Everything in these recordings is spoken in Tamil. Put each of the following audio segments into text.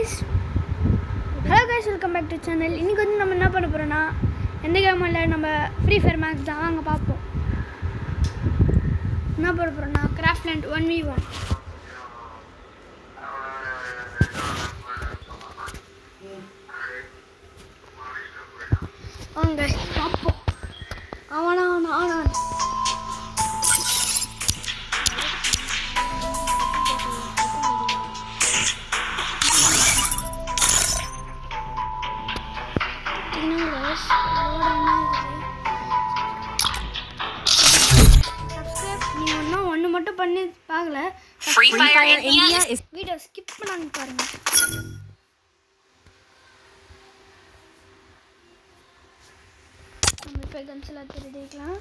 guys, welcome back to channel. இன்னைக்கு வந்து நம்ம என்ன பண்ண போறோம்னா எந்த கேம் இல்ல நம்ம ஃப்ரீ ஃபயர் மேட்ச் தான் வாங்க பாப்போம். என்ன பண்ண போறோம்னா கிராஃப்ட்லேண்ட் 1v1. வாங்க பாப்போம். அவனா மட்டும் பண்ணி பார்க்கல. Free Fire India is video skip பண்ணாம பாருங்க. நம்ம இப்போ கன்சல் எடுக்கலாம்.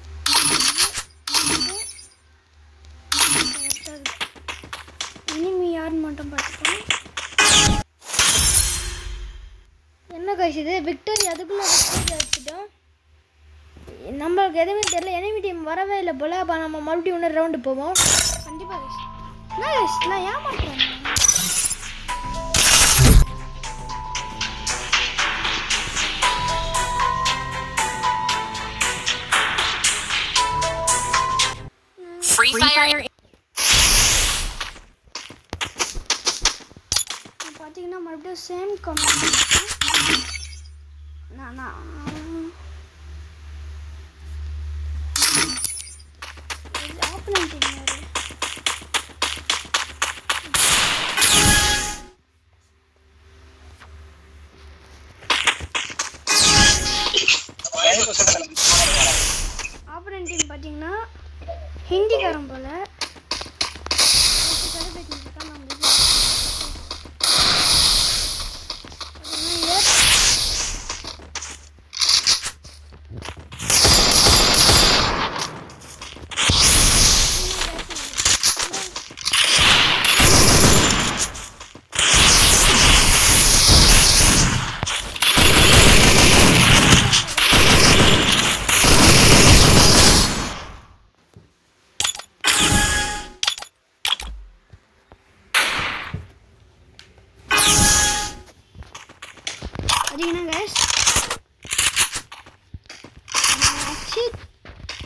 இனிமே யாருன்னு மட்டும் பார்த்துக்கலாம். என்ன கைஸ் இது விக்டரி அதுக்குள்ள விக்டரி எடுத்துட்டோம். நம்மளுக்கு எதுவுமே தெரியல. எனிமி டீம் வரவே இல்லை போல. அப்போ நம்ம மறுபடியும் இன்னொரு ரவுண்டு போவோம் கண்டிப்பாக கைஸ். என்ன கைஸ் நான் ஏமாத்துறேன். Free Fire பார்த்தீங்கன்னா மறுபடியும் சேம் கமெண்ட் ஆப்பனன்ட் டீம் பார்த்தீங்கன்னா ஹிந்திக்காரன் போல.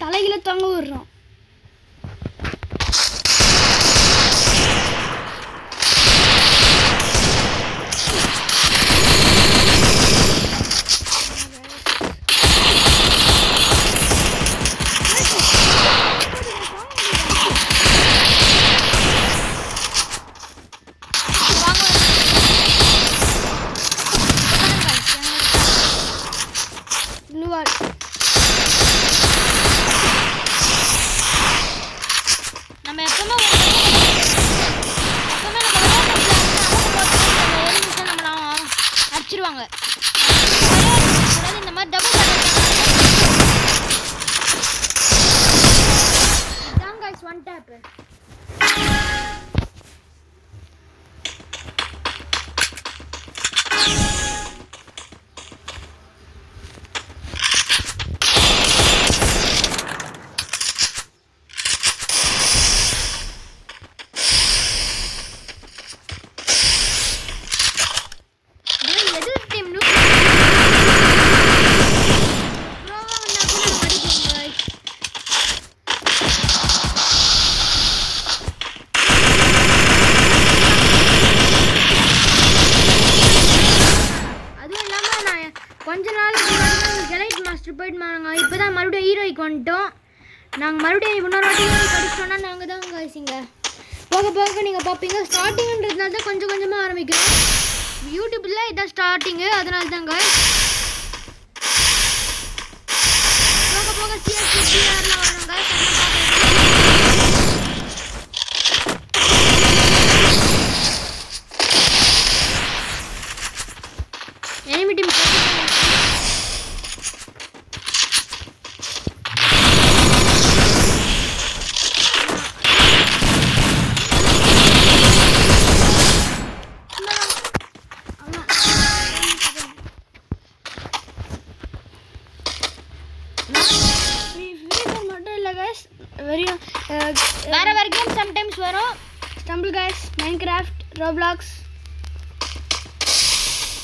தலையில தொங்க விடுறோம். இந்த மாதிரி டபுள் தான் गाइस ஒன் டாப். கொஞ்ச நாளைக்கு முன்னாடி ஜெலைட் மாஸ்டர் போயிட்டு நாங்கள் இப்போ தான் மறுபடியும் ஹீரோய்க்கு வந்துட்டோம். நாங்கள் மறுபடியும் இன்னொரு வாட்டி படிச்சோன்னா நாங்கள் தான் காய்ச்சிங்க போக போக நீங்கள் பார்ப்பீங்க. ஸ்டார்டிங்கிறதுனால தான் கொஞ்சம் கொஞ்சமாக ஆரம்பிக்கிறோம். யூடியூப்பில் இதான் ஸ்டார்டிங்கு, அதனால தான் காய் போக போக சிஆர்லாம் வரோம் காய். எனிமி டீம் வேற வேற கேம் சம்டைம்ஸ் வரும். ஸ்டம்பிள் கைஸ், மைன்கிராஃப்ட், ரோப்ளாக்ஸ்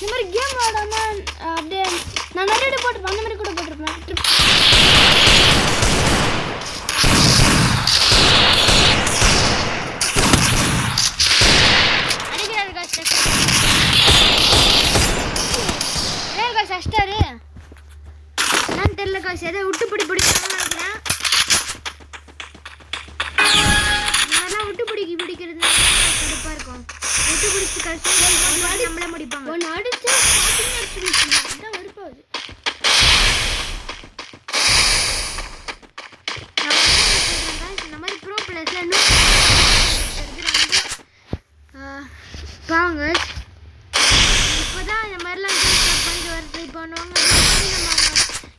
இந்த மாதிரி கேம் ஆடாமல் அப்படியே நான் நிறைய போட்டிருப்பேன், அந்த மாதிரி கூட போட்டிருப்பேன். அடிக்கிறாரு காசு அஷ்டாரு நான் தெரியல காசு எதை விட்டு பிடிக்கிறாங்கன்னு நினைக்கிறேன். இதெல்லாம் விட்டு பிடிக்கிறது கடுப்பாக இருக்கும். விட்டு பிடிச்சி கஷ்டம் நம்மளே முடிப்பாங்க. ஒன்று அடிச்சா வெறுப்பாகுது. இந்த மாதிரி ப்ரோ பிளேஸ்ல இன்னும் பாங்க இப்போதான் இந்த மாதிரிலாம் பண்ணிட்டு வர ட்ரை பண்ணுவாங்க.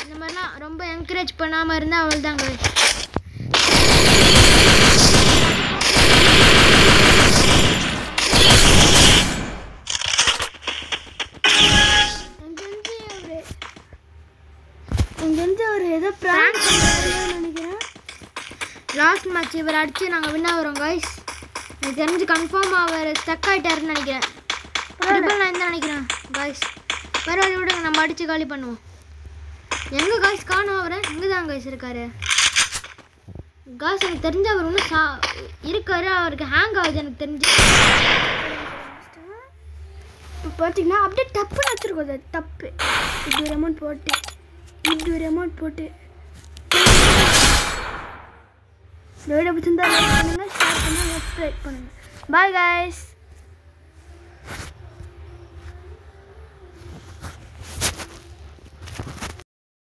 இந்த மாதிரிலாம் ரொம்ப என்கரேஜ் பண்ணாமல் இருந்தால் அவள் தாங்க. ஒரு ஏதோ பிராங்க் பண்ணுறாருன்னு நினைக்கிறேன். லாஸ்ட் மேட்ச் இவர் அடித்து நாங்கள் வின் ஆகிறோம் காய்ஸ். எனக்கு தெரிஞ்சு கன்ஃபார்ம் அவர் ஸ்டக் ஆகிட்டாருன்னு நினைக்கிறேன். நான் என்ன நினைக்கிறேன் காய்ஸ், பரவாயில்ல விடுங்க, நம்ம அடித்து காலி பண்ணுவோம். எங்கே காய்ஸ் காணும் அவரை? இங்கே தான் காய்ஸ் இருக்காரு காய்ஸ். எனக்கு தெரிஞ்ச அவர் இன்னும் இருக்காரு. அவருக்கு ஹேங் ஆகுது எனக்கு தெரிஞ்சு. இப்போ பார்த்தீங்கன்னா அப்படியே டப்புன்னு வச்சுருக்கோம். அது தப்பு. இப்படி ஒரு அமௌண்ட் போட்டு இந்த வீடியோ பிடிச்சிருந்தா லைக் பண்ணுங்கள், ஷேர் பண்ணுங்கள், சப்ஸ்கிரைப் பண்ணுங்கள். Bye guys.